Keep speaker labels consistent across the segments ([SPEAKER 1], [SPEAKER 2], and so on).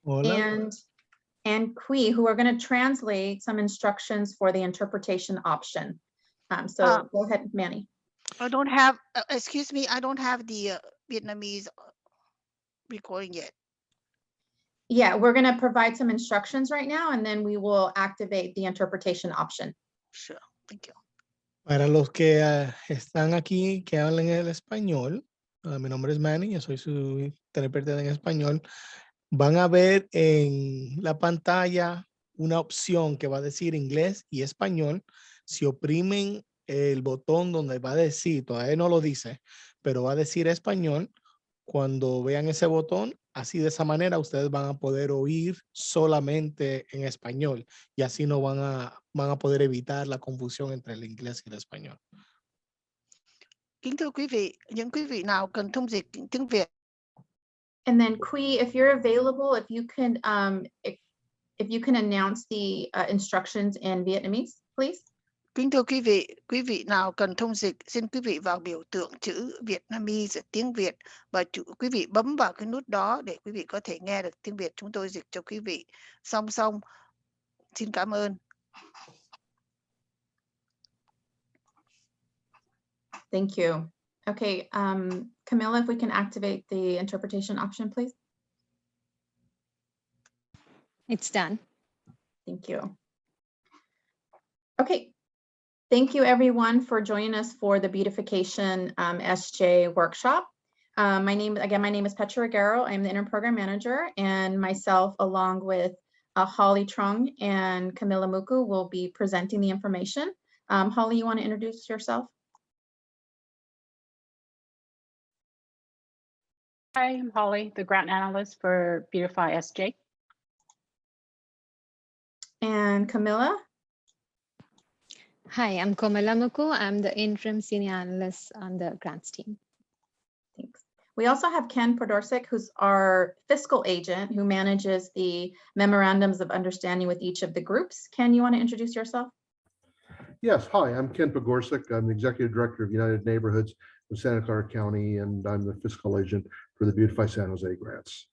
[SPEAKER 1] Hola.
[SPEAKER 2] and Kui, who are going to translate some instructions for the interpretation option. So go ahead, Manny.
[SPEAKER 3] I don't have, excuse me, I don't have the Vietnamese recording yet.
[SPEAKER 2] Yeah, we're going to provide some instructions right now, and then we will activate the interpretation option.
[SPEAKER 3] Sure, thank you.
[SPEAKER 1] Para los que están aquí, que hablan el español, mi nombre es Manny, yo soy su intérprete en español. Van a ver en la pantalla una opción que va a decir inglés y español. Si oprimen el botón donde va a decir, todavía no lo dice, pero va a decir español, cuando vean ese botón, así de esa manera ustedes van a poder oír solamente en español y así no van a poder evitar la confusión entre el inglés y el español.
[SPEAKER 3] Kính thưa quý vị, những quý vị nào cần thông dịch tiếng Việt.
[SPEAKER 2] And then Kui, if you're available, if you can announce the instructions in Vietnamese, please.
[SPEAKER 3] Kính thưa quý vị nào cần thông dịch, xin quý vị vào biểu tượng chữ Vietnamese tiếng Việt và quý vị bấm vào cái nút đó để quý vị có thể nghe được tiếng Việt chúng tôi dịch cho quý vị. Song song, xin cảm ơn.
[SPEAKER 2] Thank you. Okay, Camilla, if we can activate the interpretation option, please.
[SPEAKER 4] It's done.
[SPEAKER 2] Thank you. Okay, thank you everyone for joining us for the Beautification SJ workshop. My name is Petra Aguero. I'm the Interim Program Manager, and myself, along with Holly Trung and Camilla Muku, will be presenting the information. Holly, you want to introduce yourself?
[SPEAKER 5] Hi, I'm Holly, the grant analyst for Beautify SJ.
[SPEAKER 2] And Camilla?
[SPEAKER 4] Hi, I'm Komala Muku. I'm the interim senior analyst on the grants team.
[SPEAKER 2] Thanks. We also have Ken Podorczyk, who's our fiscal agent who manages the memorandums of understanding with each of the groups. Ken, you want to introduce yourself?
[SPEAKER 6] Yes, hi, I'm Ken Podorczyk. I'm the Executive Director of United Neighborhoods of Santa Clara County, and I'm the fiscal agent for the Beautify San Jose grants.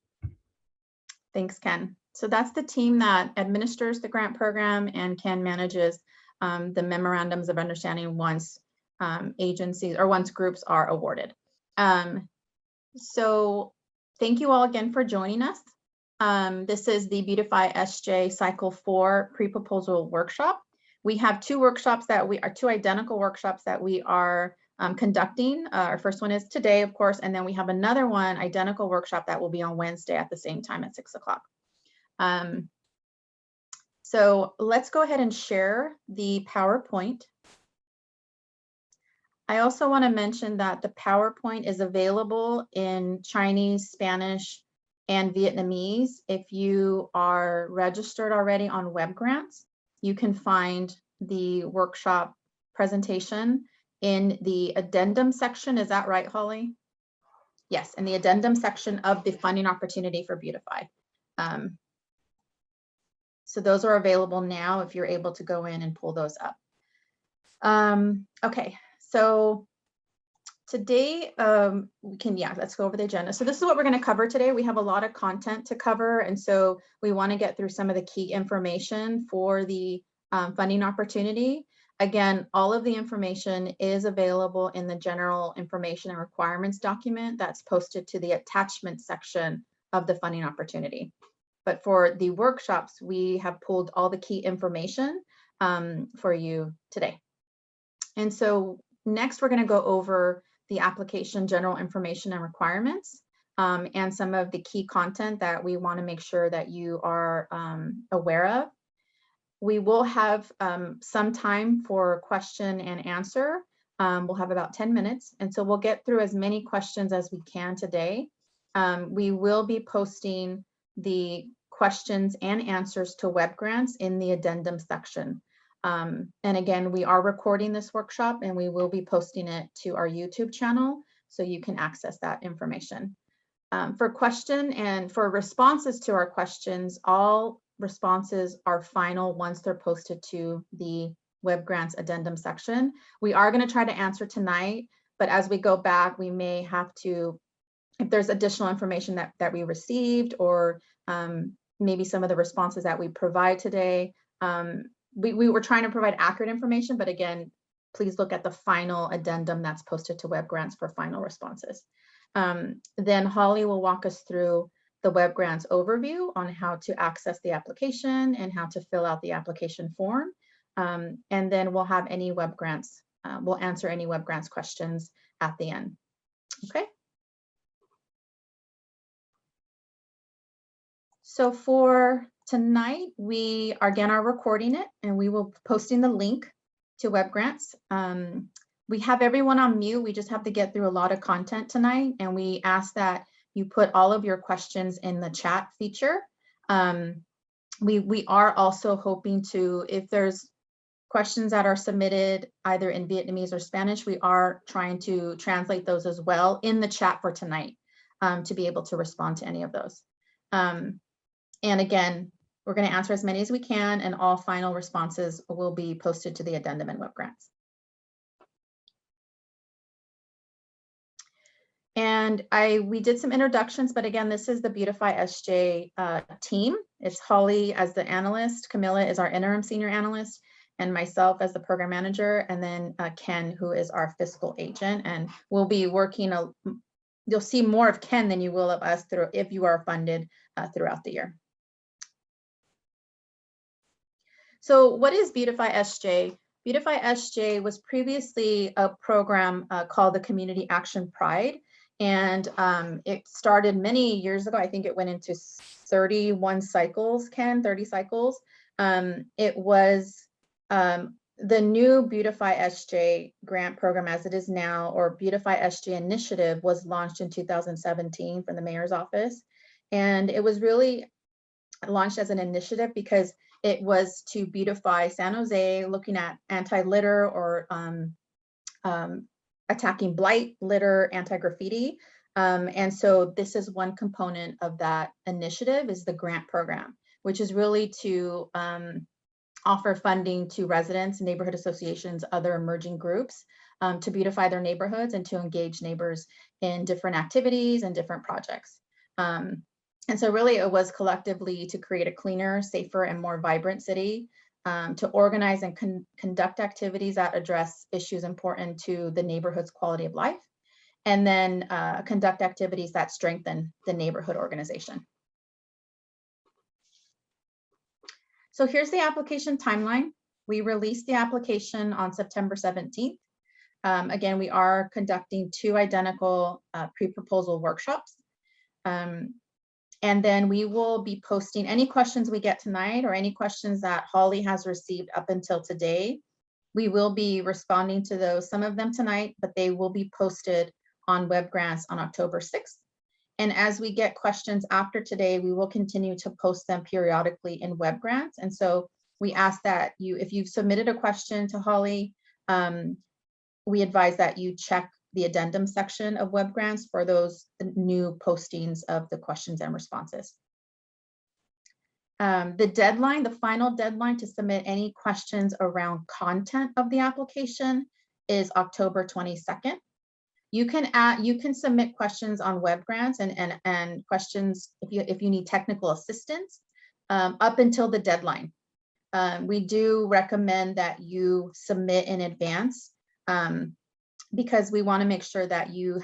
[SPEAKER 2] Thanks, Ken. So that's the team that administers the grant program, and Ken manages the memorandums of understanding once agencies or once groups are awarded. So thank you all again for joining us. This is the Beautify SJ Cycle 4 pre-proposal workshop. We have two identical workshops that we are conducting. Our first one is today, of course, and then we have another one, identical workshop, that will be on Wednesday at the same time at 6 o'clock. So let's go ahead and share the PowerPoint. I also want to mention that the PowerPoint is available in Chinese, Spanish, and Vietnamese. If you are registered already on web grants, you can find the workshop presentation in the addendum section. Is that right, Holly? Yes, in the addendum section of the funding opportunity for Beautify. So those are available now if you're able to go in and pull those up. Okay, so today let's go over the agenda. So this is what we're going to cover today. We have a lot of content to cover, and so we want to get through some of the key information for the funding opportunity. Again, all of the information is available in the general information and requirements document that's posted to the attachment section of the funding opportunity. But for the workshops, we have pulled all the key information for you today. And so next, we're going to go over the application general information and requirements and some of the key content that we want to make sure that you are aware of. We will have some time for question and answer. We'll have about 10 minutes, and so we'll get through as many questions as we can today. We will be posting the questions and answers to web grants in the addendum section. And again, we are recording this workshop, and we will be posting it to our YouTube channel so you can access that information. For question and for responses to our questions, all responses are final once they're posted to the web grants addendum section. We are going to try to answer tonight, but as we go back, we may have to, if there's additional information that we received or maybe some of the responses that we provide today. We were trying to provide accurate information, but again, please look at the final addendum that's posted to Web Grants for final responses. Then Holly will walk us through the Web Grants overview on how to access the application and how to fill out the application form. And then we'll have any Web Grants, we'll answer any Web Grants questions at the end. Okay. So for tonight, we again are recording it and we will be posting the link to Web Grants. We have everyone on mute. We just have to get through a lot of content tonight, and we ask that you put all of your questions in the chat feature. We are also hoping to, if there's questions that are submitted either in Vietnamese or Spanish, we are trying to translate those as well in the chat for tonight to be able to respond to any of those. And again, we're going to answer as many as we can, and all final responses will be posted to the addendum in Web Grants. And we did some introductions, but again, this is the Beautify SJ team. It's Holly as the analyst, Camilla is our interim senior analyst, and myself as the program manager, and then Ken, who is our fiscal agent. And we'll be working, you'll see more of Ken than you will of us through if you are funded throughout the year. So what is Beautify SJ? Beautify SJ was previously a program called the Community Action Pride. And it started many years ago. I think it went into 31 cycles, Ken, 30 cycles. It was the new Beautify SJ grant program as it is now, or Beautify SJ initiative, was launched in 2017 from the mayor's office. And it was really launched as an initiative because it was to beautify San Jose, looking at anti-litter or attacking blight, litter, anti-graffiti. And so this is one component of that initiative, is the grant program, which is really to offer funding to residents, neighborhood associations, other emerging groups to beautify their neighborhoods and to engage neighbors in different activities and different projects. And so really it was collectively to create a cleaner, safer, and more vibrant city, to organize and conduct activities that address issues important to the neighborhood's quality of life, and then conduct activities that strengthen the neighborhood organization. So here's the application timeline. We released the application on September 17th. Again, we are conducting 2 identical pre-proposal workshops. And then we will be posting any questions we get tonight or any questions that Holly has received up until today. We will be responding to those, some of them tonight, but they will be posted on Web Grants on October 6th. And as we get questions after today, we will continue to post them periodically in Web Grants. And so we ask that you, if you've submitted a question to Holly, we advise that you check the addendum section of Web Grants for those new postings of the questions and responses. The deadline, the final deadline to submit any questions around content of the application is October 22nd. You can submit questions on Web Grants and questions if you need technical assistance up until the deadline. We do recommend that you submit in advance because we want to make sure that you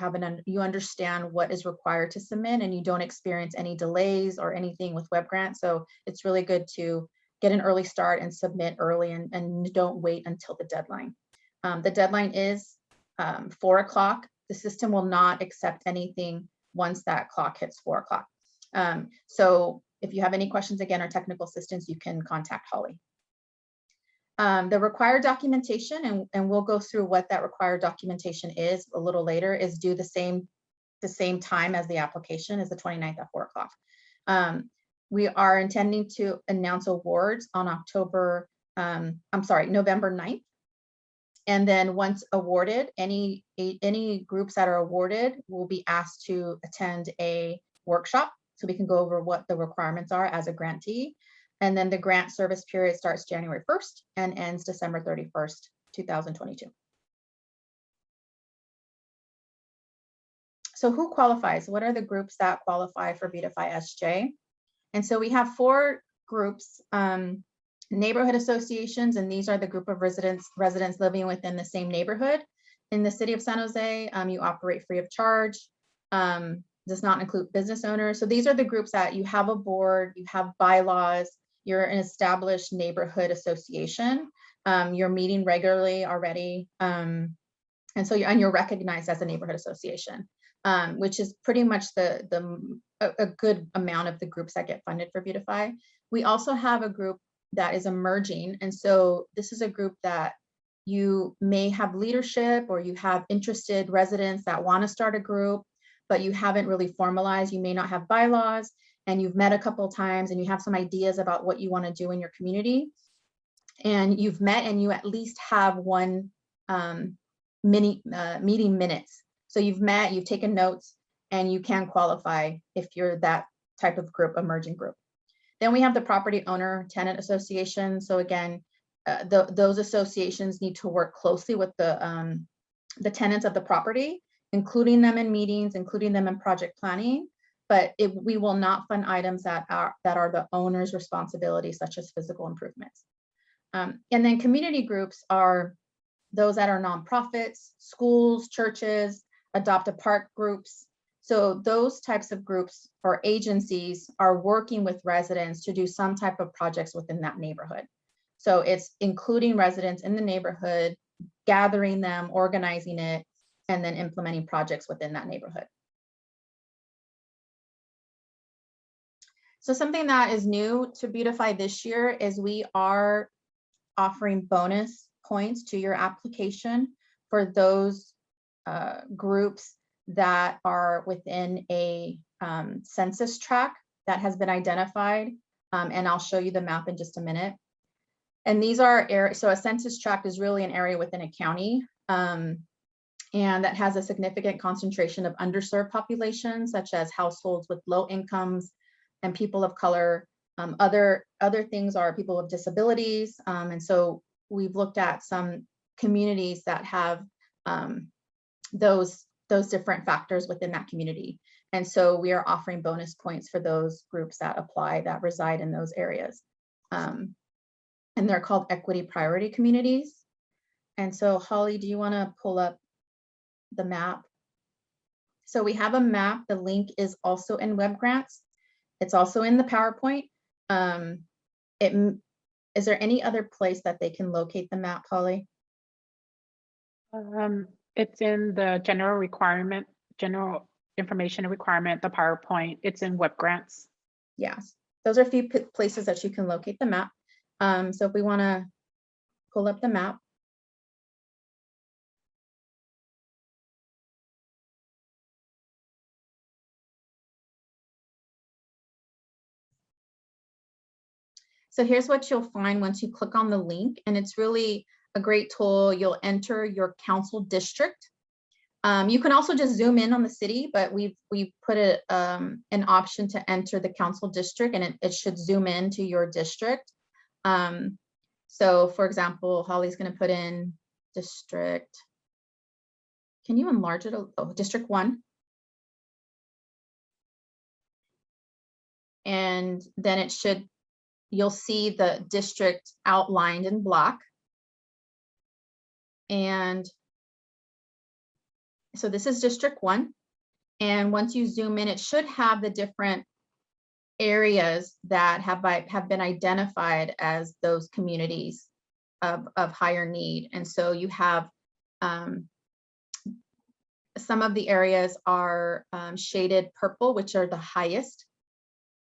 [SPEAKER 2] understand what is required to submit and you don't experience any delays or anything with Web Grants. So it's really good to get an early start and submit early and don't wait until the deadline. The deadline is 4 o'clock. The system will not accept anything once that clock hits 4 o'clock. So if you have any questions again or technical assistance, you can contact Holly. The required documentation, and we'll go through what that required documentation is a little later, is due the same time as the application, is the 29th at 4 o'clock. We are intending to announce awards on November 9th. And then once awarded, any groups that are awarded will be asked to attend a workshop so we can go over what the requirements are as a grantee. And then the grant service period starts January 1st and ends December 31st, 2022. So who qualifies? What are the groups that qualify for Beautify SJ? And so we have 4 groups, neighborhood associations, and these are the group of residents living within the same neighborhood. In the city of San Jose, you operate free of charge. Does not include business owners. So these are the groups that you have a board, you have bylaws, you're an established neighborhood association. You're meeting regularly already. And so you're recognized as a neighborhood association, which is pretty much a good amount of the groups that get funded for Beautify. We also have a group that is emerging. And so this is a group that you may have leadership, or you have interested residents that want to start a group, but you haven't really formalized. You may not have bylaws, and you've met a couple of times and you have some ideas about what you want to do in your community. And you've met and you at least have one meeting minutes. So you've met, you've taken notes, and you can qualify if you're that type of group, emerging group. Then we have the property owner tenant association. So again, those associations need to work closely with the tenants of the property, including them in meetings, including them in project planning. But we will not fund items that are the owner's responsibility, such as physical improvements. And then community groups are those that are nonprofits, schools, churches, adopt a park groups. So those types of groups or agencies are working with residents to do some type of projects within that neighborhood. So it's including residents in the neighborhood, gathering them, organizing it, and then implementing projects within that neighborhood. So something that is new to Beautify this year is we are offering bonus points to your application for those groups that are within a census tract that has been identified. And I'll show you the map in just a minute. And these are areas, so a census tract is really an area within a county, and that has a significant concentration of underserved populations, such as households with low incomes and people of color. Other things are people with disabilities. And so we've looked at some communities that have those different factors within that community. And so we are offering bonus points for those groups that apply, that reside in those areas. And they're called equity priority communities. And so Holly, do you want to pull up the map? So we have a map. The link is also in Web Grants. It's also in the PowerPoint. Is there any other place that they can locate the map, Holly?
[SPEAKER 5] It's in the general information requirement, the PowerPoint. It's in Web Grants.
[SPEAKER 2] Yes, those are a few places that you can locate the map. So if we want to pull up the map. So here's what you'll find once you click on the link, and it's really a great tool. You'll enter your council district. You can also just zoom in on the city, but we've put an option to enter the council district, and it should zoom into your district. So for example, Holly's going to put in district. Can you enlarge it? Oh, district 1. And then you'll see the district outlined in black. And so this is district 1. And once you zoom in, it should have the different areas that have been identified as those communities of higher need. And so you have some of the areas are shaded purple, which are the highest.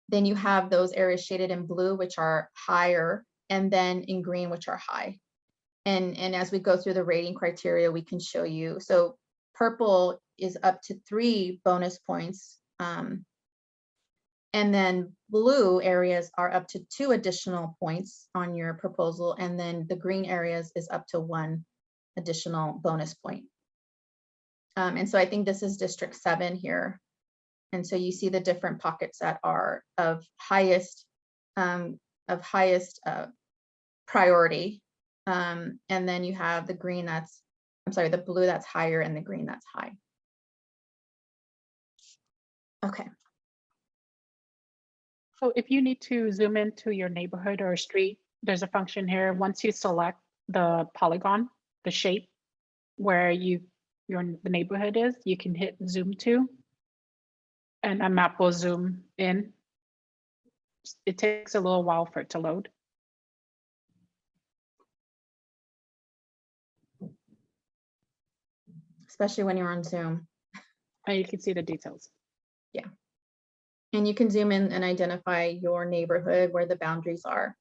[SPEAKER 2] Then you have those areas shaded in blue, which are higher, and then in green, which are high. And as we go through the rating criteria, we can show you. So purple is up to 3 bonus points. And then blue areas are up to 2 additional points on your proposal. And then the green areas is up to 1 additional bonus point. And so I think this is District 7 here. And so you see the different pockets that are of highest priority. And then you have the green the blue that's higher and the green that's high. Okay.
[SPEAKER 5] So if you need to zoom into your neighborhood or street, there's a function here. Once you select the polygon, the shape where the neighborhood is, you can hit zoom to, and a map will zoom in. It takes a little while for it to load.
[SPEAKER 2] Especially when you're on Zoom.
[SPEAKER 5] And you can see the details.
[SPEAKER 2] And you can zoom in and identify your neighborhood where the boundaries are.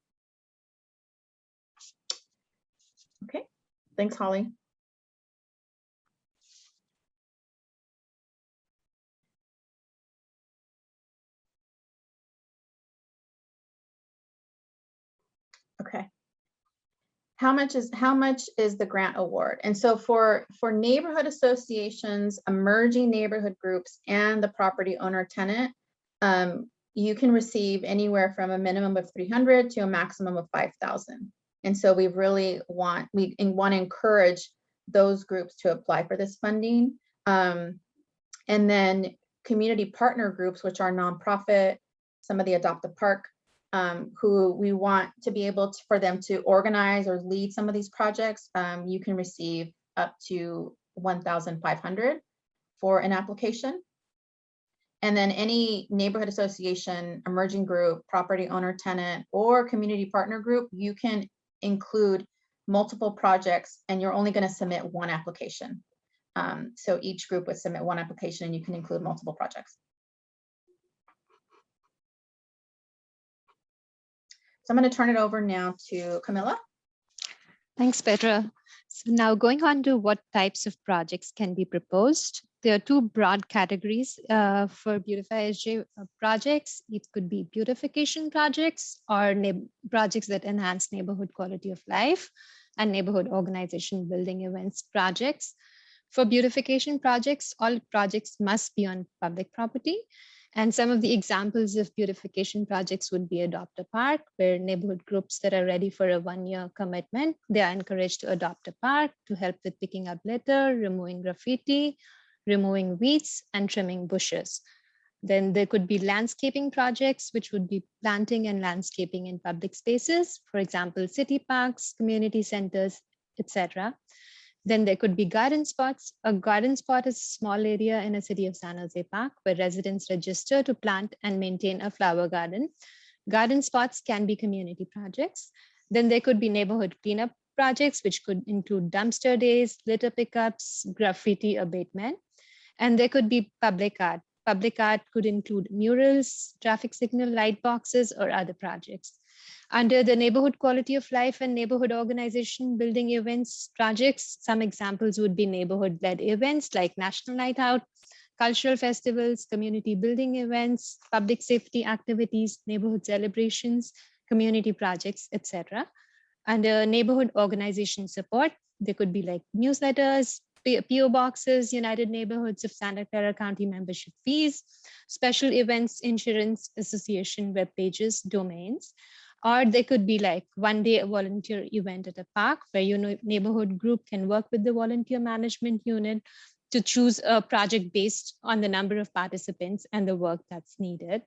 [SPEAKER 2] Okay, thanks, Holly. Okay. How much is the grant award? And so for neighborhood associations, emerging neighborhood groups, and the property owner tenant, you can receive anywhere from a minimum of 300 to a maximum of 5,000. And so we really want to encourage those groups to apply for this funding. And then community partner groups, which are nonprofit, some of the Adopt a Park, who we want to be able for them to organize or lead some of these projects, you can receive up to 1,500 for an application. And then any neighborhood association, emerging group, property owner tenant, or community partner group, you can include multiple projects, and you're only going to submit one application. So each group would submit one application, and you can include multiple projects. So I'm going to turn it over now to Camilla.
[SPEAKER 4] Thanks, Petra. So now going on to what types of projects can be proposed. There are two broad categories for Beautify SJ projects. It could be beautification projects or projects that enhance neighborhood quality of life, and neighborhood organization building events projects. For beautification projects, all projects must be on public property. And some of the examples of beautification projects would be Adopt a Park, where neighborhood groups that are ready for a 1-year commitment, they are encouraged to adopt a park to help with picking up litter, removing graffiti, removing weeds, and trimming bushes. Then there could be landscaping projects, which would be planting and landscaping in public spaces, for example, city parks, community centers, etc. Then there could be garden spots. A garden spot is a small area in a city of San Jose Park where residents register to plant and maintain a flower garden. Garden spots can be community projects. Then there could be neighborhood cleanup projects, which could include dumpster days, litter pickups, graffiti abatement. And there could be public art. Public art could include murals, traffic signal light boxes, or other projects. Under the neighborhood quality of life and neighborhood organization building events projects, some examples would be neighborhood-led events like National Night Out, cultural festivals, community building events, public safety activities, neighborhood celebrations, community projects, etc. Under neighborhood organization support, there could be like newsletters, PO boxes, United Neighborhoods of Santa Clara County membership fees, special events, insurance, association web pages, domains. Or they could be like 1-day volunteer event at a park where your neighborhood group can work with the volunteer management unit to choose a project based on the number of participants and the work that's needed.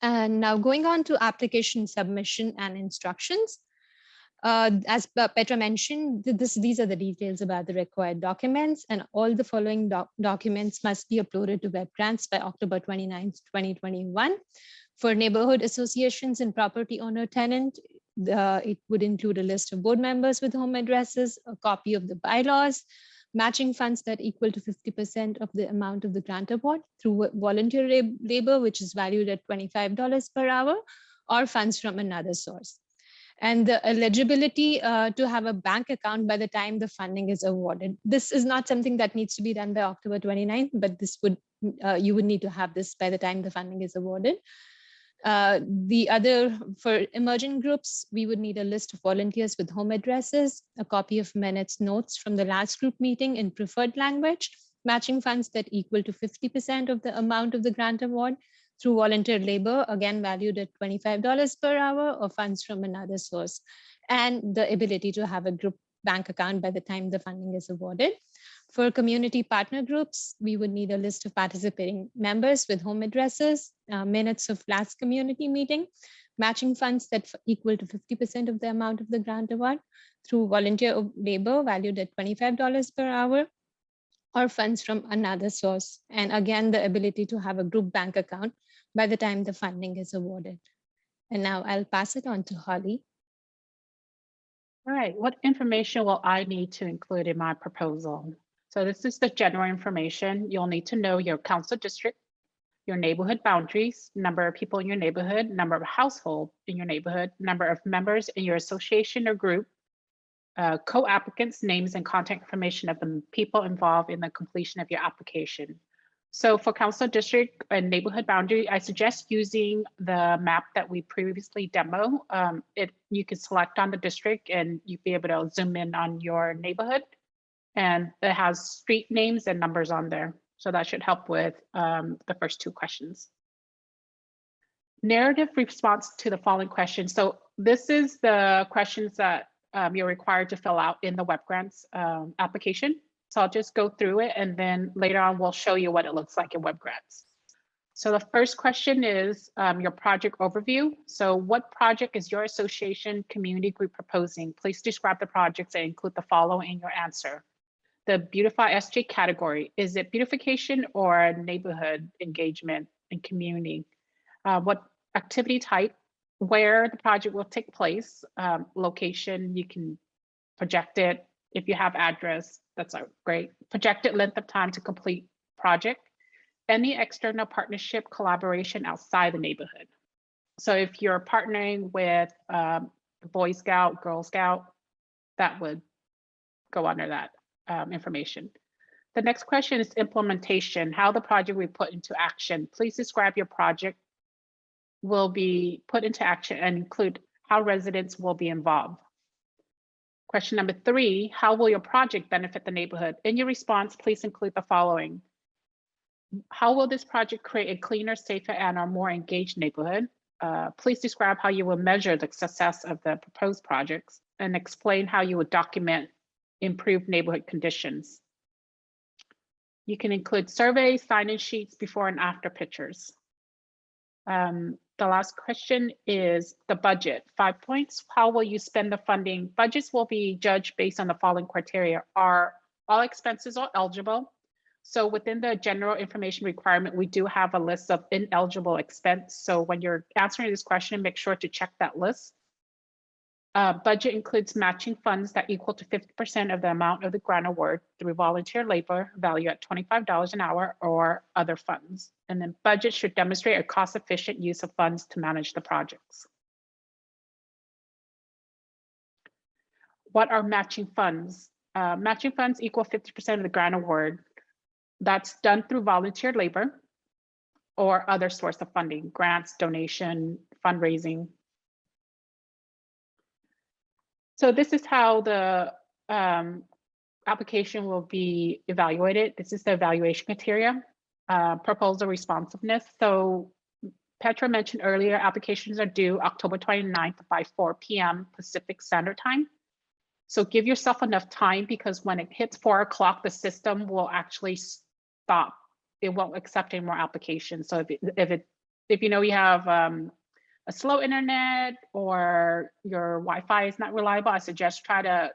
[SPEAKER 4] And now going on to application submission and instructions. As Petra mentioned, these are the details about the required documents, and all the following documents must be uploaded to web grants by October 29th, 2021. For neighborhood associations and property owner tenant, it would include a list of board members with home addresses, a copy of the bylaws, matching funds that equal to 50% of the amount of the grant award through volunteer labor, which is valued at $25 per hour, or funds from another source. And the eligibility to have a bank account by the time the funding is awarded. This is not something that needs to be done by October 29th, but this would you would need to have this by the time the funding is awarded. For emerging groups, we would need a list of volunteers with home addresses, a copy of minutes notes from the last group meeting in preferred language, matching funds that equal to 50% of the amount of the grant award through volunteer labor, again valued at $25 per hour, or funds from another source, and the ability to have a group bank account by the time the funding is awarded. For community partner groups, we would need a list of participating members with home addresses, minutes of last community meeting, matching funds that equal to 50% of the amount of the grant award through volunteer labor valued at $25 per hour, or funds from another source. And again, the ability to have a group bank account by the time the funding is awarded. And now I'll pass it on to Holly.
[SPEAKER 5] All right, what information will I need to include in my proposal? So this is the general information. You'll need to know your council district, your neighborhood boundaries, number of people in your neighborhood, number of households in your neighborhood, number of members in your association or group, co-applicants, names and contact information of the people involved in the completion of your application. So for council district and neighborhood boundary, I suggest using the map that we previously demo. You can select on the district and you'll be able to zoom in on your neighborhood, and it has street names and numbers on there. So that should help with the first two questions. Narrative response to the following questions. So this is the questions that you're required to fill out in the web grants application. So I'll just go through it, and then later on we'll show you what it looks like in web grants. So the first question is your project overview. So what project is your association community group proposing? Please describe the projects and include the following in your answer. The Beautify SJ category, is it beautification or neighborhood engagement and community? What activity type, where the project will take place, location, you can project it. If you have address, that's great. Projected length of time to complete project. Any external partnership collaboration outside the neighborhood. So if you're partnering with Boy Scout, Girl Scout, that would go under that information. The next question is implementation, how the project will be put into action. Please describe your project will be put into action and include how residents will be involved. Question number 3, how will your project benefit the neighborhood? In your response, please include the following. How will this project create a cleaner, safer, and a more engaged neighborhood? Please describe how you will measure the success of the proposed projects and explain how you would document improved neighborhood conditions. You can include surveys, sign-in sheets, before and after pictures. The last question is the budget, 5 points. How will you spend the funding? Budgets will be judged based on the following criteria. Are all expenses eligible? So within the general information requirement, we do have a list of ineligible expense. So when you're answering this question, make sure to check that list. Budget includes matching funds that equal to 50% of the amount of the grant award through volunteer labor value at $25 an hour or other funds. And then budget should demonstrate a cost-efficient use of funds to manage the projects. What are matching funds? Matching funds equal 50% of the grant award. That's done through volunteer labor or other source of funding, grants, donation, fundraising. So this is how the application will be evaluated. This is the evaluation criteria, proposal responsiveness. So Petra mentioned earlier, applications are due October 29th by 4 p.m. Pacific Standard Time. So give yourself enough time, because when it hits 4 o'clock, the system will actually stop. It won't accept any more applications. So if you know you have a slow internet or your Wi-Fi is not reliable, I suggest try to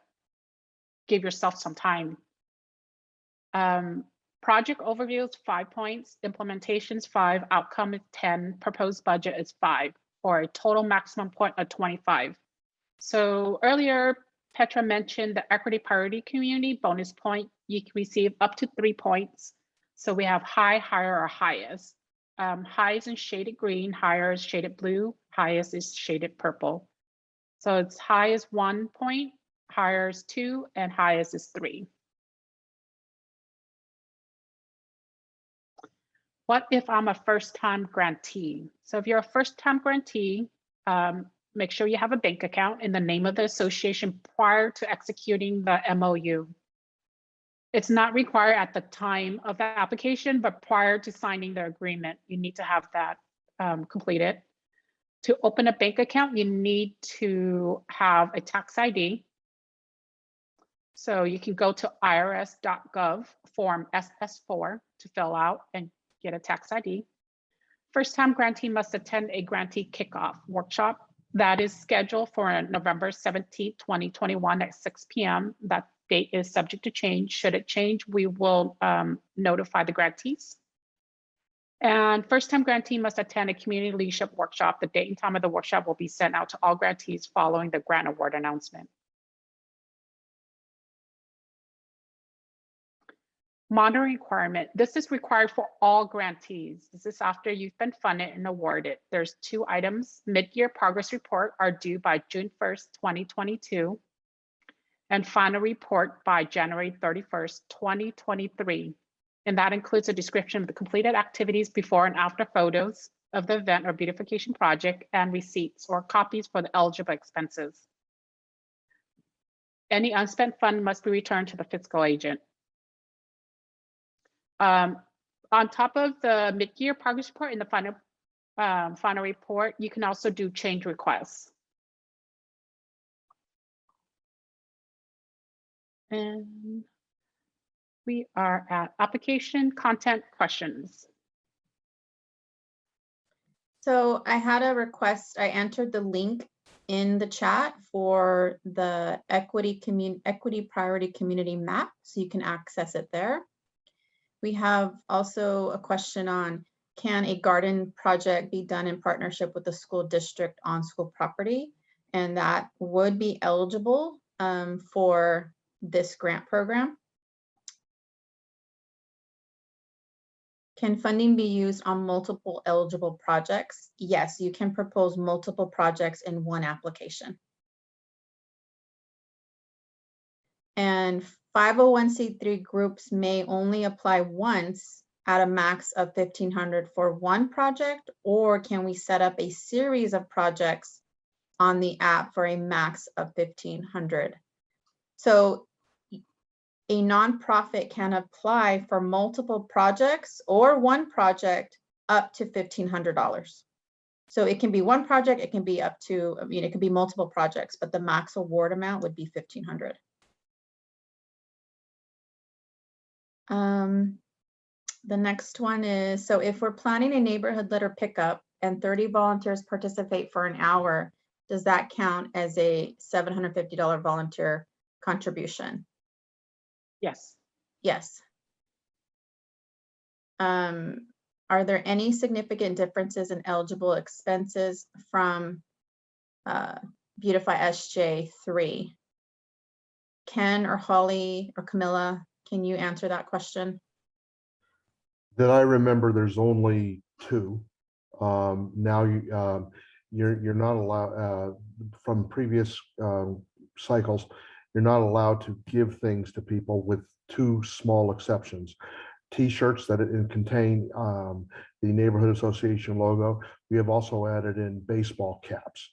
[SPEAKER 5] give yourself some time. Project overview is 5 points, implementations 5, outcome is 10, proposed budget is 5, or a total maximum point of 25. So earlier, Petra mentioned the equity priority community bonus point. You can receive up to 3 points. So we have high, higher, or highest. High is in shaded green, higher is shaded blue, highest is shaded purple. So it's high is 1 point, higher is 2, and highest is 3. What if I'm a first-time grantee? So if you're a first-time grantee, make sure you have a bank account in the name of the association prior to executing the MOU. It's not required at the time of the application, but prior to signing the agreement, you need to have that completed. To open a bank account, you need to have a tax ID. So you can go to irs.gov form SS4 to fill out and get a tax ID. First-time grantee must attend a grantee kickoff workshop that is scheduled for November 17th, 2021 at 6 p.m. That date is subject to change. Should it change, we will notify the grantees. And first-time grantee must attend a community leadership workshop. The date and time of the workshop will be sent out to all grantees following the grant award announcement. Monitoring requirement. This is required for all grantees. This is after you've been funded and awarded. There's 2 items. Mid-year progress report are due by June 1st, 2022. And final report by January 31st, 2023. And that includes a description of the completed activities before and after photos of the event or beautification project and receipts or copies for the eligible expenses. Any unspent fund must be returned to the fiscal agent. On top of the mid-year progress report and the final report, you can also do change requests. And we are at application content questions.
[SPEAKER 2] So I had a request. I entered the link in the chat for the equity priority community map, so you can access it there. We have also a question on, can a garden project be done in partnership with the school district on school property? And that would be eligible for this grant program. Can funding be used on multiple eligible projects? Yes, you can propose multiple projects in one application. And 501c3 groups may only apply once at a max of $1,500 for one project, or can we set up a series of projects on the app for a max of $1,500? So a nonprofit can apply for multiple projects or one project up to $1,500. So it can be one project, it can be up to, I mean, it could be multiple projects, but the max award amount would be $1,500. The next one is, so if we're planning a neighborhood litter pickup and 30 volunteers participate for an hour, does that count as a $750 volunteer contribution?
[SPEAKER 5] Yes.
[SPEAKER 2] Yes. Are there any significant differences in eligible expenses from Beautify SJ 3? Ken or Holly or Camilla, can you answer that question?
[SPEAKER 6] That I remember, there's only 2. Now you're not allowed, from previous cycles, you're not allowed to give things to people with 2 small exceptions. T-shirts that contain the neighborhood association logo. We have also added in baseball caps.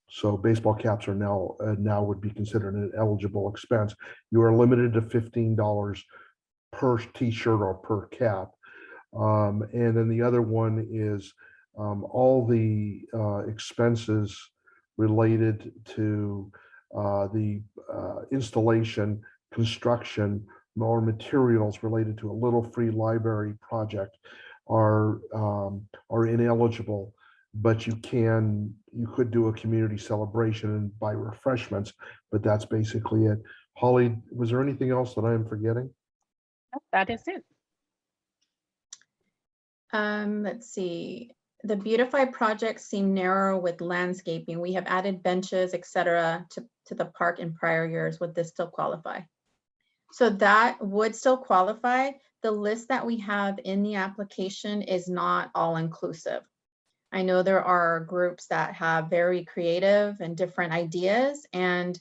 [SPEAKER 6] So baseball caps are now would be considered an eligible expense. You are limited to $15 per T-shirt or per cap. And then the other one is all the expenses related to the installation, construction, or materials related to a Little Free Library project are ineligible. But you could do a community celebration and buy refreshments, but that's basically it. Holly, was there anything else that I am forgetting?
[SPEAKER 5] That is it.
[SPEAKER 2] Let's see. The Beautify projects seem narrow with landscaping. We have added benches, etc., to the park in prior years. Would this still qualify? So that would still qualify. The list that we have in the application is not all inclusive. I know there are groups that have very creative and different ideas, and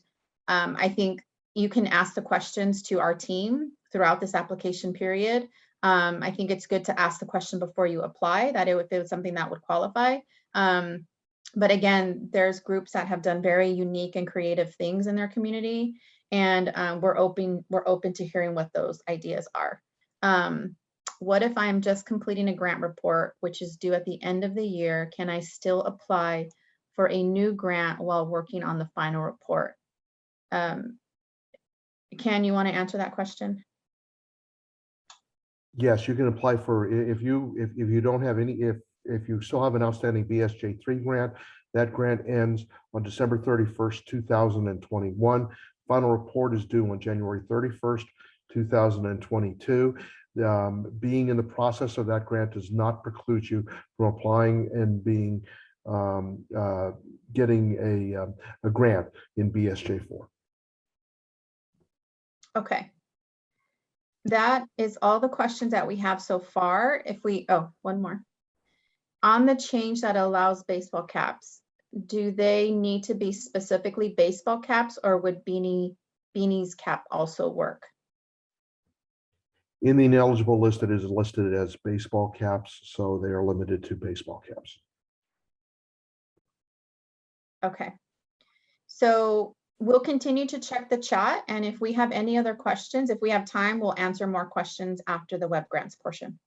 [SPEAKER 2] I think you can ask the questions to our team throughout this application period. I think it's good to ask the question before you apply, that if it was something that would qualify. But again, there's groups that have done very unique and creative things in their community, and we're open to hearing what those ideas are. What if I'm just completing a grant report, which is due at the end of the year? Can I still apply for a new grant while working on the final report? Ken, you want to answer that question?
[SPEAKER 6] Yes, you can apply for, if you don't have any, if you still have an outstanding BSJ 3 grant, that grant ends on December 31st, 2021. Final report is due on January 31st, 2022. Being in the process of that grant does not preclude you from applying and getting a grant in BSJ 4.
[SPEAKER 2] Okay. That is all the questions that we have so far. If we, oh, one more. On the change that allows baseball caps, do they need to be specifically baseball caps, or would beanies cap also work?
[SPEAKER 6] In the ineligible list, it is listed as baseball caps, so they are limited to baseball caps.
[SPEAKER 2] Okay. So we'll continue to check the chat, and if we have any other questions, if we have time, we'll answer more questions after the web grants portion.